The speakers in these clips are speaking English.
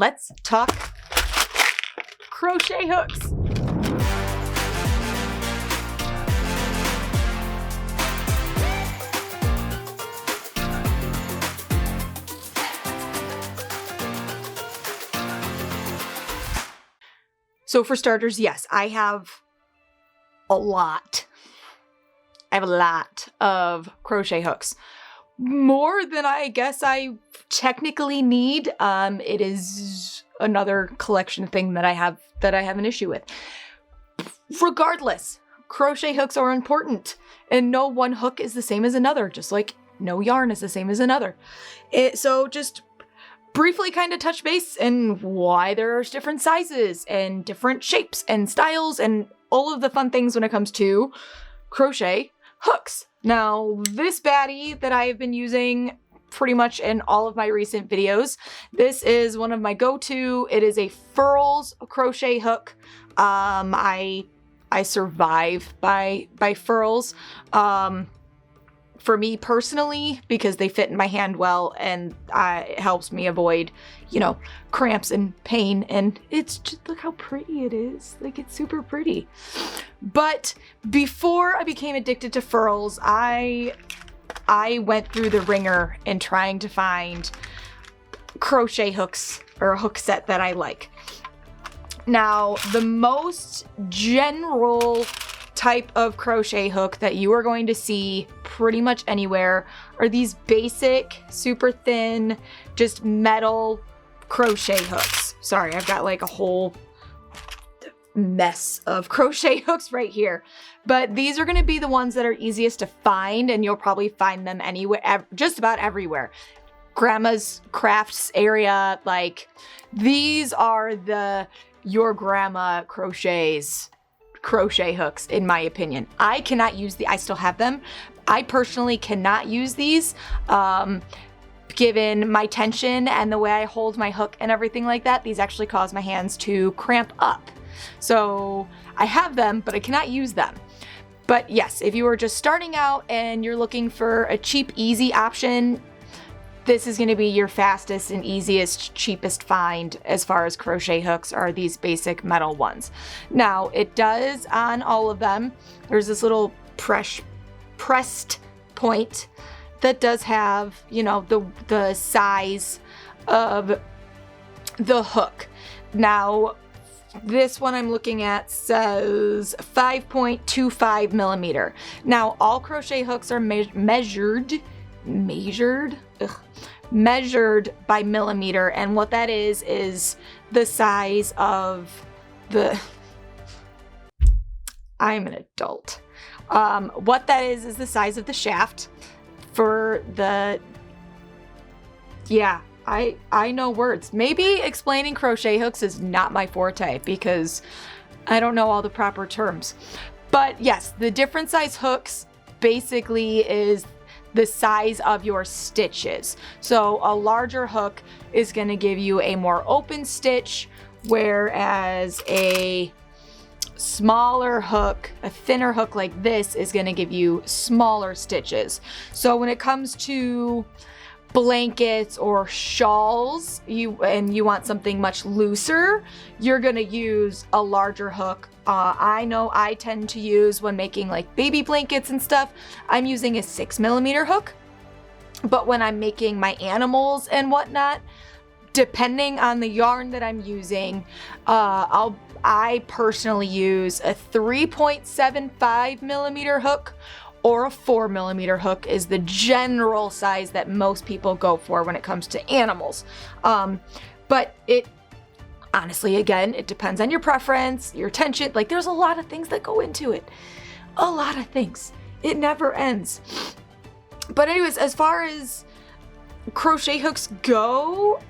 let's talk crochet hooks. So for starters, yes, I have a lot. I have a lot of crochet hooks. More than I guess I technically need. It is another collection thing that I have an issue with. Regardless, crochet hooks are important, and no one hook is the same as another, just like no yarn is the same as another. So just briefly kind of touch base and why there's different sizes and different shapes and styles and all of the fun things when it comes to crochet hooks. Now, this baddie that I have been using pretty much in all of my recent videos, this is one of my go-to. It is a Furls crochet hook. I survive by Furls. For me personally, because they fit in my hand well, and it helps me avoid, cramps and pain. And it's just, look how pretty it is. Like, it's super pretty. But before I became addicted to Furls, I went through the ringer in trying to find crochet hooks or a hook set that I like. Now, the most general type of crochet hook that you are going to see pretty much anywhere are these basic, super thin, just metal crochet hooks. Sorry, I've got like a whole mess of crochet hooks right here. But these are going to be the ones that are easiest to find, and you'll probably find them anywhere, just about everywhere. Grandma's crafts area, like these are your grandma crochet hooks, in my opinion. I cannot use I still have them. I personally cannot use these, given my tension and the way I hold my hook and everything like that. These actually cause my hands to cramp up. So I have them, but I cannot use them. But yes, if you are just starting out and you're looking for a cheap, easy option, this is going to be your fastest and easiest, cheapest find as far as crochet hooks are these basic metal ones. Now, it does on all of them, there's this little pressed point that does have, the size of the hook. Now, this one I'm looking at says 5.25 millimeter. Now, all crochet hooks are measured by millimeter, and what that is the size of I'm an adult. What that is the size of the shaft for I know words. Maybe explaining crochet hooks is not my forte because I don't know all the proper terms. But yes, the different size hooks basically is the size of your stitches. So a larger hook is going to give you a more open stitch, whereas a smaller hook, a thinner hook like this, is going to give you smaller stitches. So when it comes to blankets or shawls, you want something much looser, you're going to use a larger hook. I know I tend to use, when making like baby blankets and stuff, I'm using a 6 millimeter hook. But when I'm making my animals and whatnot, depending on the yarn that I'm using, I personally use a 3.75 millimeter hook, or a 4 millimeter hook is the general size that most people go for when it comes to animals. But it honestly, again, it depends on your preference, your tension. Like, there's a lot of things that go into it. A lot of things. It never ends. But anyways, as far as crochet hooks go,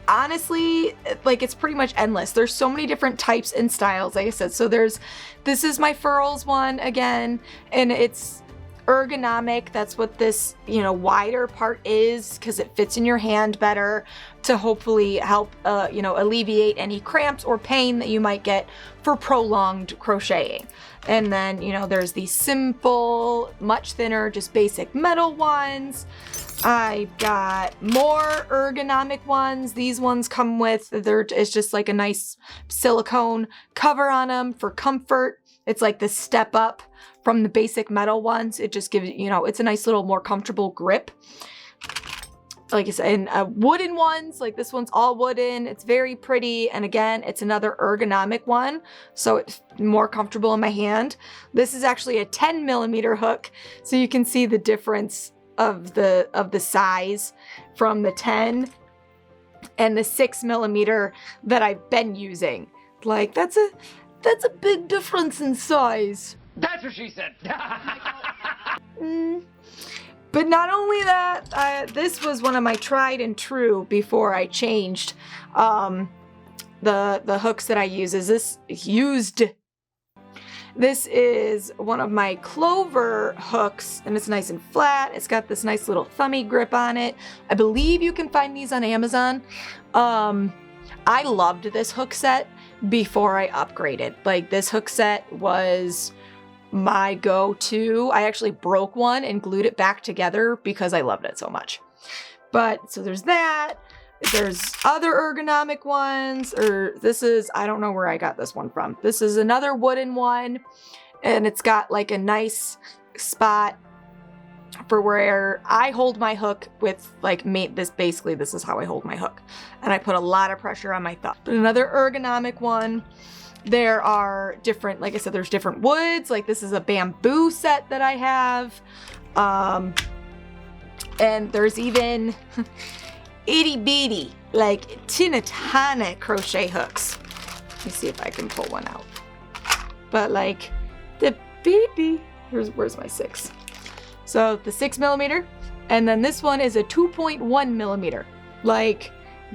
honestly, like, it's pretty much endless. There's so many different types and styles, like I said. So this is my Furls one again, and it's ergonomic. That's what this, you know, wider part is, because it fits in your hand better to hopefully help, you know, alleviate any cramps or pain that you might get for prolonged crocheting. And then, you know, there's these simple, much thinner, just basic metal ones. I've got more ergonomic ones. These ones come with, it's just like a nice silicone cover on them for comfort. It's like the step up from the basic metal ones. It just gives, you know, it's a nice little more comfortable grip. Like I said, and wooden ones, like this one's all wooden. It's very pretty. And again, it's another ergonomic one, so it's more comfortable in my hand. This is actually a 10 millimeter hook. So you can see the difference of the size from the 10 and the 6 millimeter that I've been using. Like that's a big difference in size. That's what she said. But not only that, this was one of my tried and true before I changed the hooks that I use. This is one of my Clover hooks, and it's nice and flat. It's got this nice little thummy grip on it. I believe you can find these on Amazon. I loved this hook set before I upgraded. Like, this hook set was my go-to. I actually broke one and glued it back together because I loved it so much. But so there's that. There's other ergonomic ones, or this is, I don't know where I got this one from. This is another wooden one, and it's got like a nice spot for where I hold my hook with, like, this is how I hold my hook. And I put a lot of pressure on my thumb. But another ergonomic one. There are different, like I said, there's different woods. Like, this is a bamboo set that I have. And there's even itty bitty, like tinatana crochet hooks. Let me see if I can pull one out. But like the baby, where's my 6? So the 6 millimeter, and then this one is a 2.1 millimeter. Like,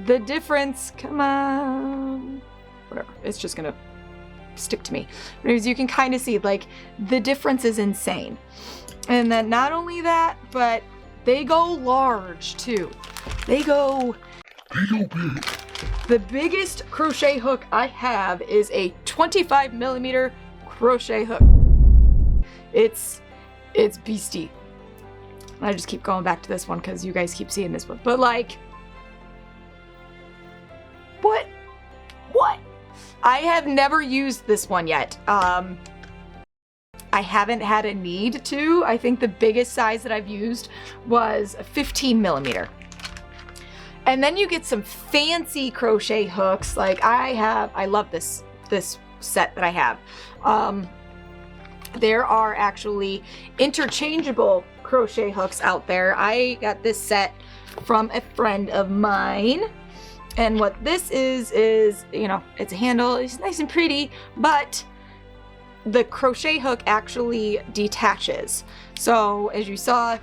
the difference, come on, whatever, it's just gonna stick to me. As you can kind of see, like, the difference is insane. And then not only that, but they go large too. They go big. The biggest crochet hook I have is a 25 millimeter crochet hook. It's beastie. I just keep going back to this one because you guys keep seeing this one. But like, what? I have never used this one yet. I haven't had a need to. I think the biggest size that I've used was a 15 millimeter. And then you get some fancy crochet hooks. Like I love this set that I have. There are actually interchangeable crochet hooks out there. I got this set from a friend of mine. And what this is, you know, it's a handle, it's nice and pretty, but the crochet hook actually detaches. So as you saw,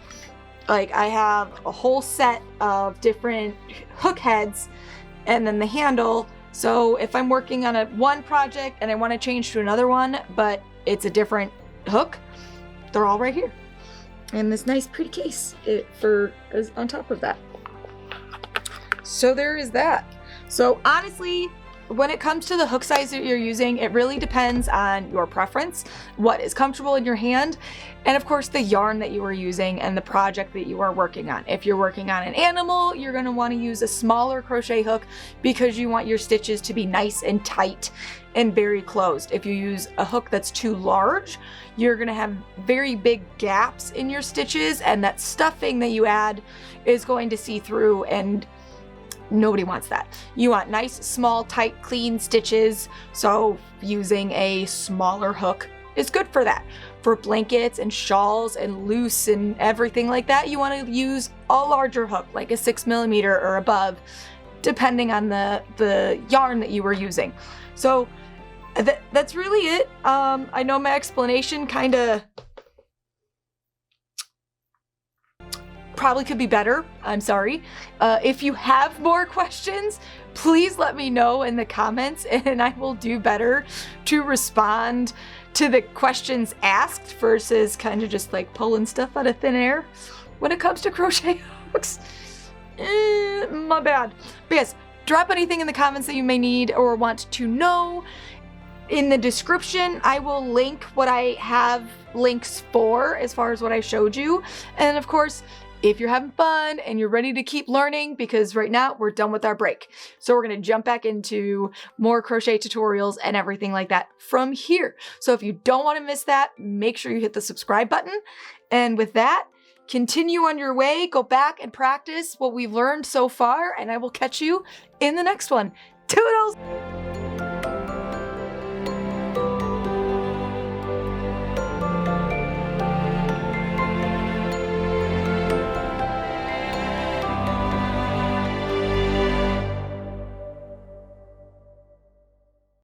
like, I have a whole set of different hook heads and then the handle. So if I'm working on one project and I want to change to another one, but it's a different hook, they're all right here. And this nice pretty case is on top of that. So there is that. So honestly, when it comes to the hook size that you're using, it really depends on your preference, what is comfortable in your hand, and of course the yarn that you are using and the project that you are working on. If you're working on an animal, you're going to want to use a smaller crochet hook because you want your stitches to be nice and tight and very closed. If you use a hook that's too large, you're going to have very big gaps in your stitches, and that stuffing that you add is going to see through, and nobody wants that. You want nice, small, tight, clean stitches. So using a smaller hook is good for that. For blankets and shawls and loose and everything like that, you want to use a larger hook, like a 6 millimeter or above, depending on the yarn that you were using. So that's really it. I know my explanation kind of probably could be better. I'm sorry. If you have more questions, please let me know in the comments, and I will do better to respond to the questions asked versus kind of just like pulling stuff out of thin air when it comes to crochet hooks. My bad. But yes, drop anything in the comments that you may need or want to know. In the description, I will link what I have links for as far as what I showed you. And of course, if you're having fun and you're ready to keep learning, because right now we're done with our break. So we're going to jump back into more crochet tutorials and everything like that from here. So if you don't want to miss that, make sure you hit the subscribe button. And with that, continue on your way, go back and practice what we've learned so far, and I will catch you in the next one. Toodles!